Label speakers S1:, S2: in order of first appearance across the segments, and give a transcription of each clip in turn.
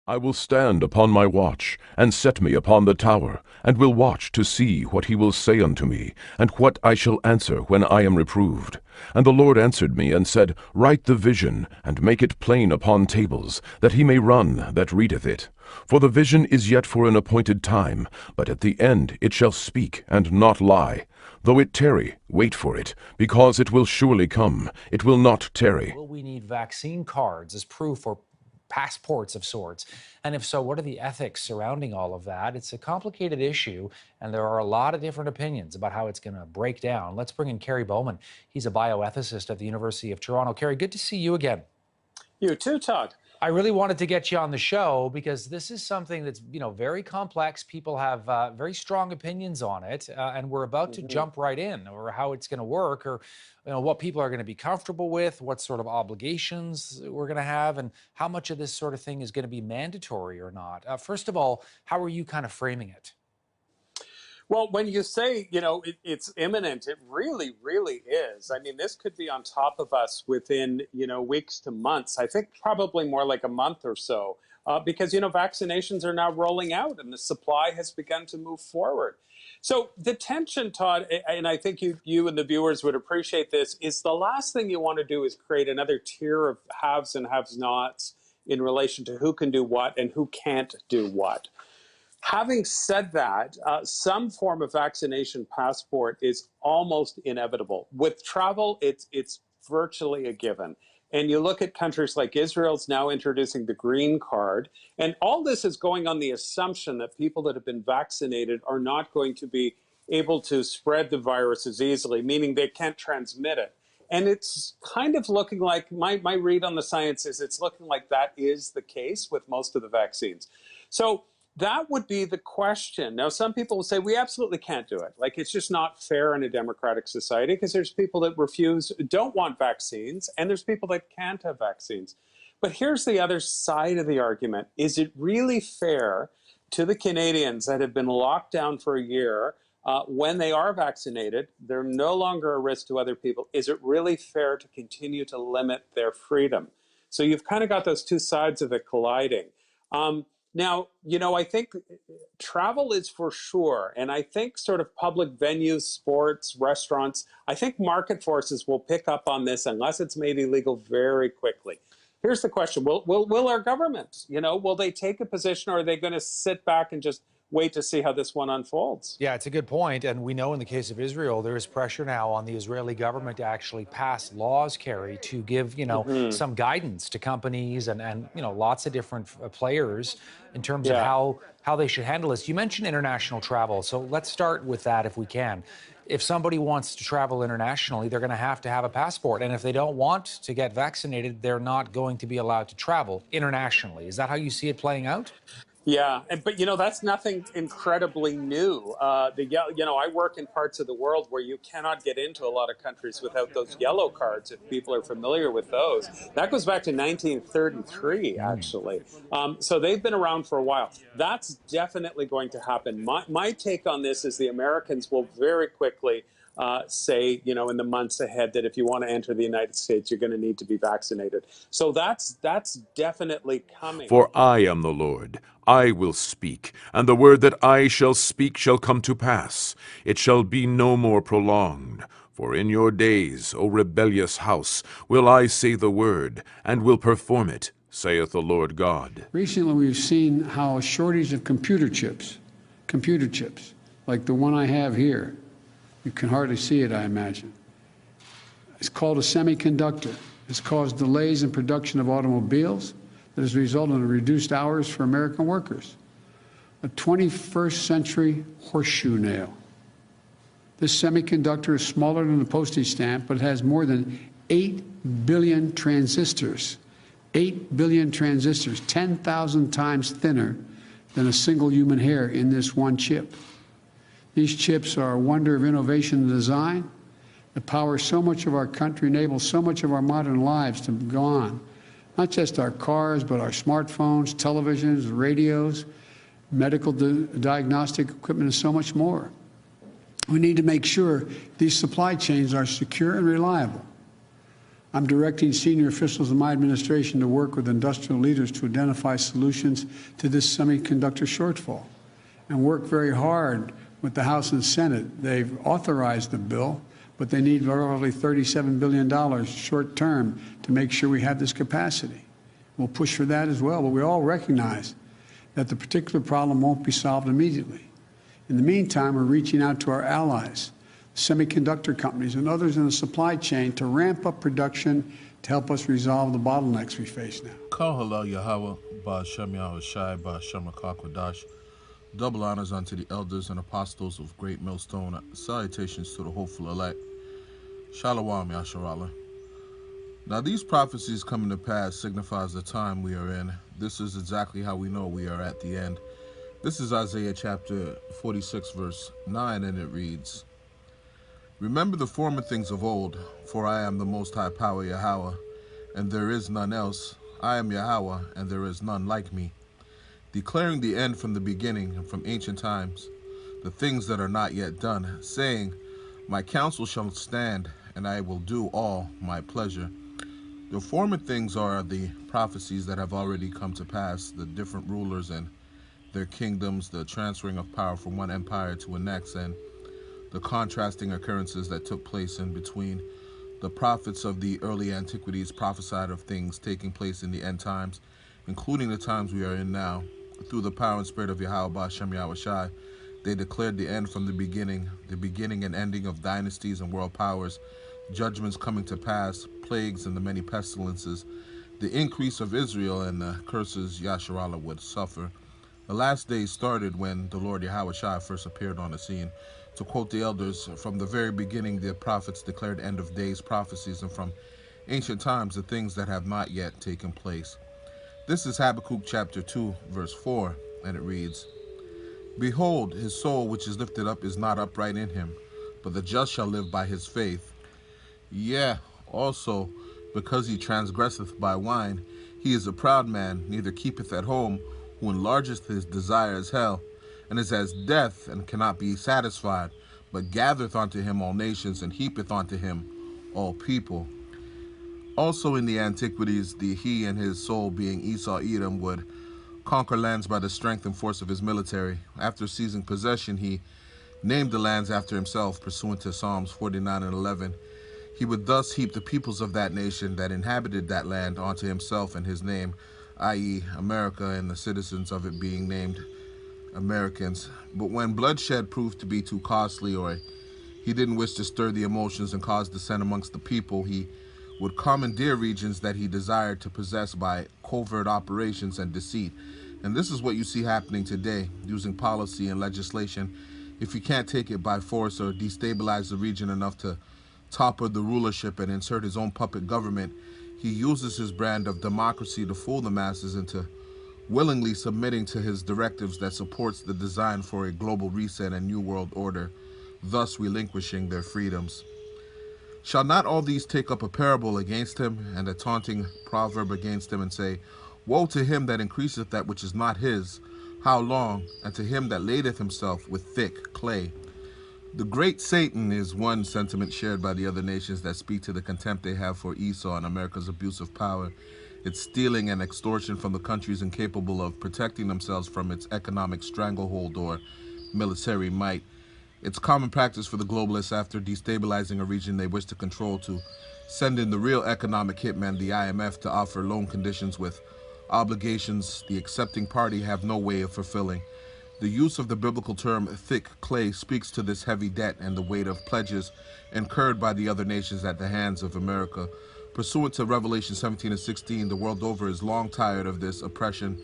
S1: I will stand upon my watch, and set me upon the tower, and will watch to see what he will say unto me, and what I shall answer when I am reproved. And the Lord answered me, and said, Write the vision, and make it plain upon tables, that he may run that readeth it. For the vision is yet for an appointed time, but at the end it shall speak, and not lie. Though it tarry, wait for it, because it will surely come, it will not tarry.
S2: Will we need vaccine cards as proof or passports of sorts? And if so, what are the ethics surrounding all of that? It's a complicated issue, and there are a lot of different opinions about how it's going to break down. Let's bring in Kerry Bowman. He's a bioethicist at the University of Toronto. Kerry, good to see you again.
S3: You too, Todd.
S2: I really wanted to get you on the show because this is something that's, very complex. People have very strong opinions on it, and we're about to jump right in, or how it's going to work, or what people are going to be comfortable with, what sort of obligations we're going to have, and how much of this sort of thing is going to be mandatory or not. First of all, how are you kind of framing it?
S3: Well, when you say, it's imminent, it really, really is. I mean, this could be on top of us within, weeks to months. I think probably more like a month or so, because, vaccinations are now rolling out and the supply has begun to move forward. So the tension, Todd, and I think you and the viewers would appreciate this, is the last thing you want to do is create another tier of haves and have-nots in relation to who can do what and who can't do what. Having said that, some form of vaccination passport is almost inevitable. With travel, it's virtually a given. And you look at countries like Israel's now introducing the green card, and all this is going on the assumption that people that have been vaccinated are not going to be able to spread the virus as easily, meaning they can't transmit it. And it's kind of looking like, my read on the science is it's looking like that is the case with most of the vaccines. So that would be the question. Now, some people will say we absolutely can't do it. Like, it's just not fair in a democratic society because there's people that don't want vaccines, and there's people that can't have vaccines. But here's the other side of the argument. Is it really fair to the Canadians that have been locked down for a year when they are vaccinated? They're no longer a risk to other people. Is it really fair to continue to limit their freedom? So you've kind of got those two sides of it colliding. Now, I think travel is for sure. And I think sort of public venues, sports, restaurants, I think market forces will pick up on this unless it's made illegal very quickly. Here's the question. Will our government, will they take a position, or are they going to sit back and just wait to see how this one unfolds?
S2: Yeah, it's a good point. And we know in the case of Israel, there is pressure now on the Israeli government to actually pass laws, Kerry, to give, some guidance to companies and lots of different players in terms of how they should handle this. You mentioned international travel. So let's start with that if we can. If somebody wants to travel internationally, they're going to have a passport. And if they don't want to get vaccinated, they're not going to be allowed to travel internationally. Is that how you see it playing out?
S3: Yeah, but that's nothing incredibly new. I work in parts of the world where you cannot get into a lot of countries without those yellow cards. If people are familiar with those, that goes back to 1933, actually. So they've been around for a while. That's definitely going to happen. My take on this is the Americans will very quickly say, in the months ahead, that if you want to enter the United States, you're going to need to be vaccinated. So that's definitely coming.
S1: For I am the Lord, I will speak, and the word that I shall speak shall come to pass. It shall be no more prolonged. For in your days, O rebellious house, will I say the word, and will perform it, saith the Lord God.
S4: Recently, we've seen how a shortage of computer chips, like the one I have here, you can hardly see it, I imagine. It's called a semiconductor. It's caused delays in production of automobiles that has resulted in reduced hours for American workers. A 21st century horseshoe nail. This semiconductor is smaller than a postage stamp, but it has more than 8 billion transistors. 8 billion transistors, 10,000 times thinner than a single human hair in this one chip. These chips are a wonder of innovation and design that power so much of our country, enables so much of our modern lives to go on. Not just our cars, but our smartphones, televisions, radios, medical diagnostic equipment, and so much more. We need to make sure these supply chains are secure and reliable. I'm directing senior officials in my administration to work with industrial leaders to identify solutions to this semiconductor shortfall and work very hard with the House and Senate. They've authorized the bill, but they need roughly $37 billion short term to make sure we have this capacity. We'll push for that as well, but we all recognize that the particular problem won't be solved immediately. In the meantime, we're reaching out to our allies, semiconductor companies and others in the supply chain to ramp up production to help us resolve the bottlenecks we face now.
S5: Kahala Yahweh, Ba'ashem Yahushai, Ba'ashem Akakwadash. Double honors unto the elders and apostles of Great Millstone. Salutations to the hopeful elect. Shalom Yasharallah. Now these prophecies coming to pass signifies the time we are in. This is exactly how we know we are at the end. This is Isaiah chapter 46 verse 9, and it reads, Remember the former things of old, for I am the most high power Yahweh, and there is none else. I am Yahweh, and there is none like me, declaring the end from the beginning and from ancient times, the things that are not yet done, saying, My counsel shall stand, and I will do all my pleasure. The former things are the prophecies that have already come to pass, the different rulers and their kingdoms, the transferring of power from one empire to the next, and the contrasting occurrences that took place in between. The prophets of the early antiquities prophesied of things taking place in the end times, including the times we are in now. Through the power and spirit of Yahweh Ba'ashem Yahushai, they declared the end from the beginning and ending of dynasties and world powers, judgments coming to pass, plagues and the many pestilences, the increase of Israel and the curses Yasharallah would suffer. The last days started when the Lord Yahushai first appeared on the scene. To quote the elders, from the very beginning the prophets declared end of days prophecies, and from ancient times the things that have not yet taken place. This is Habakkuk chapter 2 verse 4, and it reads, Behold, his soul which is lifted up is not upright in him, but the just shall live by his faith. Yea, also, because he transgresseth by wine, he is a proud man, neither keepeth at home, who enlargeth his desire as hell, and is as death, and cannot be satisfied, but gathereth unto him all nations, and heapeth unto him all people. Also in the antiquities, he and his soul, being Esau Edom, would conquer lands by the strength and force of his military. After seizing possession, he named the lands after himself, pursuant to Psalms 49 and 11. He would thus heap the peoples of that nation that inhabited that land onto himself and his name, i.e. America, and the citizens of it being named Americans. But when bloodshed proved to be too costly, or he didn't wish to stir the emotions and cause dissent amongst the people, he would commandeer regions that he desired to possess by covert operations and deceit. And this is what you see happening today, using policy and legislation. If he can't take it by force or destabilize the region enough to topple the rulership and insert his own puppet government, he uses his brand of democracy to fool the masses into willingly submitting to his directives that supports the design for a global reset and new world order, thus relinquishing their freedoms. Shall not all these take up a parable against him, and a taunting proverb against him, and say, Woe to him that increaseth that which is not his, how long? And to him that ladeth himself with thick clay. The great Satan is one sentiment shared by the other nations that speak to the contempt they have for Esau and America's abuse of power, its stealing and extortion from the countries incapable of protecting themselves from its economic stranglehold or military might. It's common practice for the globalists, after destabilizing a region they wish to control, to send in the real economic hitman, the IMF, to offer loan conditions with obligations the accepting party have no way of fulfilling. The use of the biblical term thick clay speaks to this heavy debt and the weight of pledges incurred by the other nations at the hands of America. Pursuant to Revelation 17 and 16, the world over is long tired of this oppression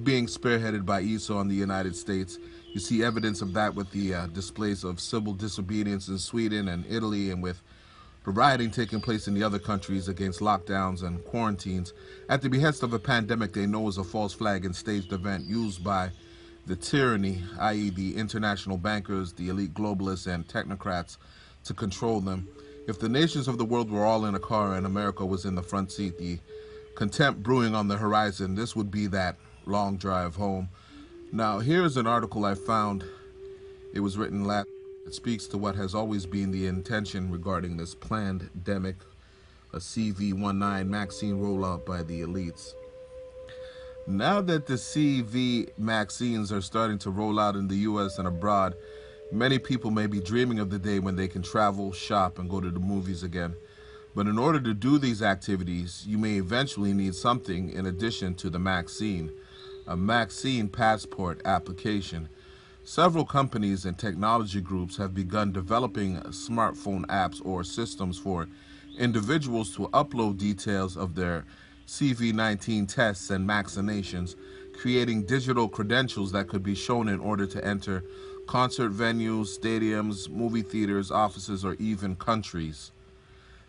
S5: being spearheaded by Esau and the United States. You see evidence of that with the displays of civil disobedience in Sweden and Italy, and with the rioting taking place in the other countries against lockdowns and quarantines at the behest of a pandemic they know is a false flag and staged event used by the tyranny, i.e. the international bankers, the elite globalists, and technocrats to control them. If the nations of the world were all in a car and America was in the front seat, the contempt brewing on the horizon, this would be that long drive home. Now, here's an article I found. It was written last. It speaks to what has always been the intention regarding this pandemic a CV-19 vaccine rollout by the elites. Now that the CV vaccines are starting to roll out in the US and abroad, many people may be dreaming of the day when they can travel, shop, and go to the movies again. But in order to do these activities, you may eventually need something in addition to the vaccine, a vaccine passport application. Several companies and technology groups have begun developing smartphone apps or systems for individuals to upload details of their CV-19 tests and vaccinations, creating digital credentials that could be shown in order to enter concert venues, stadiums, movie theaters, offices, or even countries.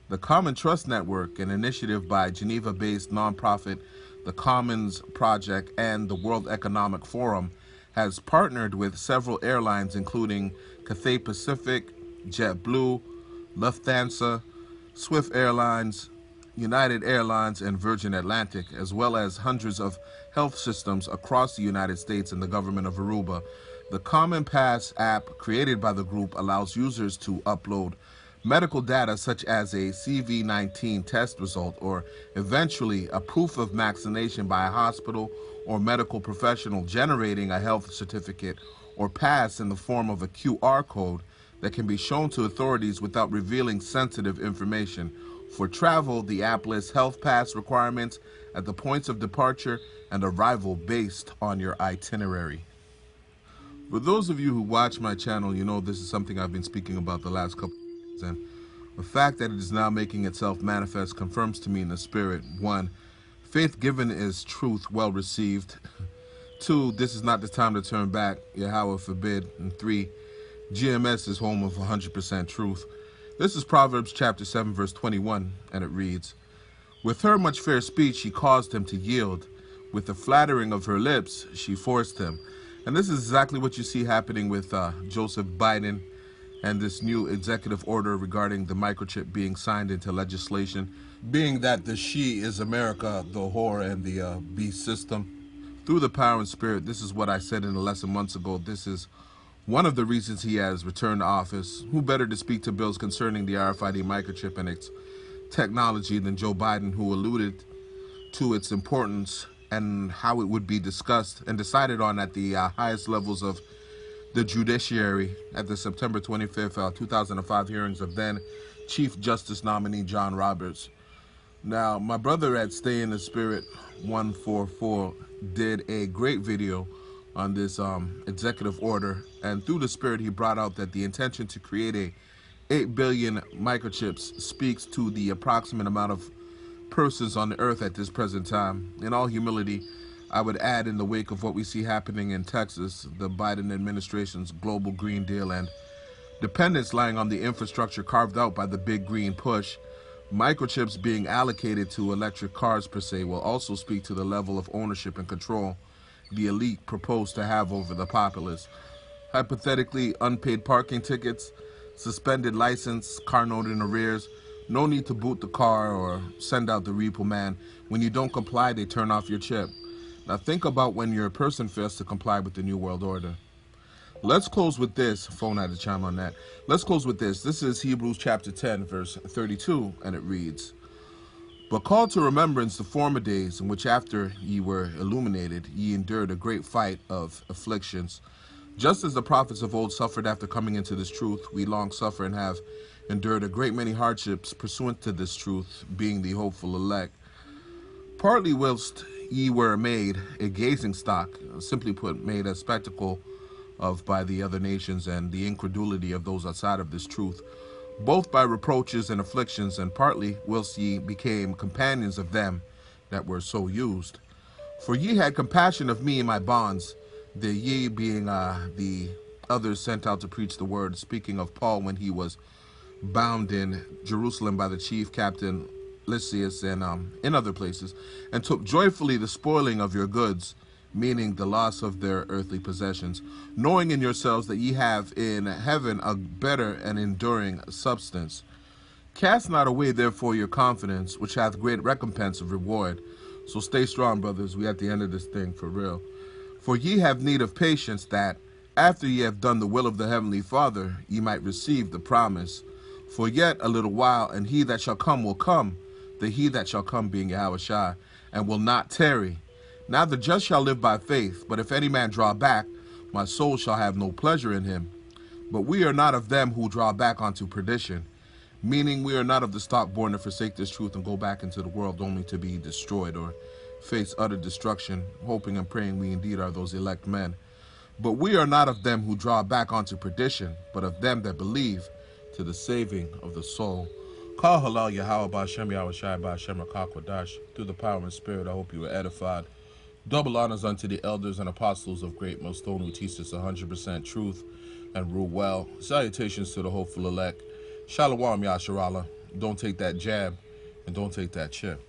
S5: The Common Trust Network, an initiative by Geneva-based nonprofit the Commons Project and the World Economic Forum, has partnered with several airlines including Cathay Pacific, JetBlue, Lufthansa, Swift Airlines, United Airlines, and Virgin Atlantic, as well as hundreds of health systems across the United States and the government of Aruba. The Common Pass app created by the group allows users to upload medical data such as a CV-19 test result or eventually a proof of vaccination by a hospital or medical professional, generating a health certificate or pass in the form of a QR code that can be shown to authorities without revealing sensitive information. For travel, the app lists health pass requirements at the points of departure and arrival based on your itinerary. For those of you who watch my channel, you know this is something I've been speaking about the last couple of years, and the fact that it is now making itself manifest confirms to me in the spirit: 1, faith given is truth well received. 2, this is not the time to turn back, Yahweh forbid. And 3, GMS is home of 100% truth. This is Proverbs chapter 7 verse 21, and it reads, "With her much fair speech she caused him to yield. With the flattering of her lips she forced him." And this is exactly what you see happening with Joseph Biden and this new executive order regarding the microchip being signed into legislation, being that the she is America, the whore, and the beast system. Through the power and spirit, this is what I said in a lesson months ago. This is one of the reasons he has returned to office. Who better to speak to bills concerning the RFID microchip and its technology than Joe Biden, who alluded to its importance and how it would be discussed and decided on at the highest levels of the judiciary at the September 25th, 2005 hearings of then Chief Justice nominee John Roberts. Now, my brother at Stay in the Spirit 144 did a great video on this executive order, and through the spirit he brought out that the intention to create a 8 billion microchips speaks to the approximate amount of persons on the earth at this present time. In all humility, I would add, in the wake of what we see happening in Texas, the Biden administration's global Green Deal, and dependence lying on the infrastructure carved out by the big green push, microchips being allocated to electric cars per se will also speak to the level of ownership and control the elite propose to have over the populace. Hypothetically, unpaid parking tickets, suspended license, car note in arrears, no need to boot the car or send out the repo man. When you don't comply, they turn off your chip. Now think about when your person fails to comply with the New World Order. Let's close with this. Phone had to chime on that. Let's close with this. This is Hebrews chapter 10, verse 32, and it reads, "But call to remembrance the former days in which after ye were illuminated, ye endured a great fight of afflictions. Just as the prophets of old suffered after coming into this truth, we long suffer and have endured a great many hardships pursuant to this truth, being the hopeful elect. Partly whilst ye were made a gazing stock, simply put, made a spectacle of by the other nations and the incredulity of those outside of this truth, both by reproaches and afflictions, and partly whilst ye became companions of them that were so used. For ye had compassion of me in my bonds," the ye being the others sent out to preach the word, speaking of Paul when he was bound in Jerusalem by the chief captain Lysias and in other places, "and took joyfully the spoiling of your goods," meaning the loss of their earthly possessions, "knowing in yourselves that ye have in heaven a better and enduring substance. Cast not away therefore your confidence, which hath great recompense of reward." So stay strong, brothers. We at the end of this thing for real. "For ye have need of patience, that after ye have done the will of the heavenly Father, ye might receive the promise. For yet a little while, and he that shall come will come, the he that shall come being Yahushua, and will not tarry. Now the just shall live by faith, but if any man draw back, my soul shall have no pleasure in him. But we are not of them who draw back unto perdition, meaning we are not of the stock born to forsake this truth and go back into the world only to be destroyed or face utter destruction, hoping and praying we indeed are those elect men. But we are not of them who draw back unto perdition, but of them that believe to the saving of the soul. Call halal Yahweh Ba'Shem Yahushai Ba'Shem Rakakwadash. Through the power and spirit, I hope you were edified. Double honors unto the elders and apostles of Great Millstone who teach us 100% truth and rule well. Salutations to the hopeful elect. Shalom Yasharallah. Don't take that jab and don't take that chip.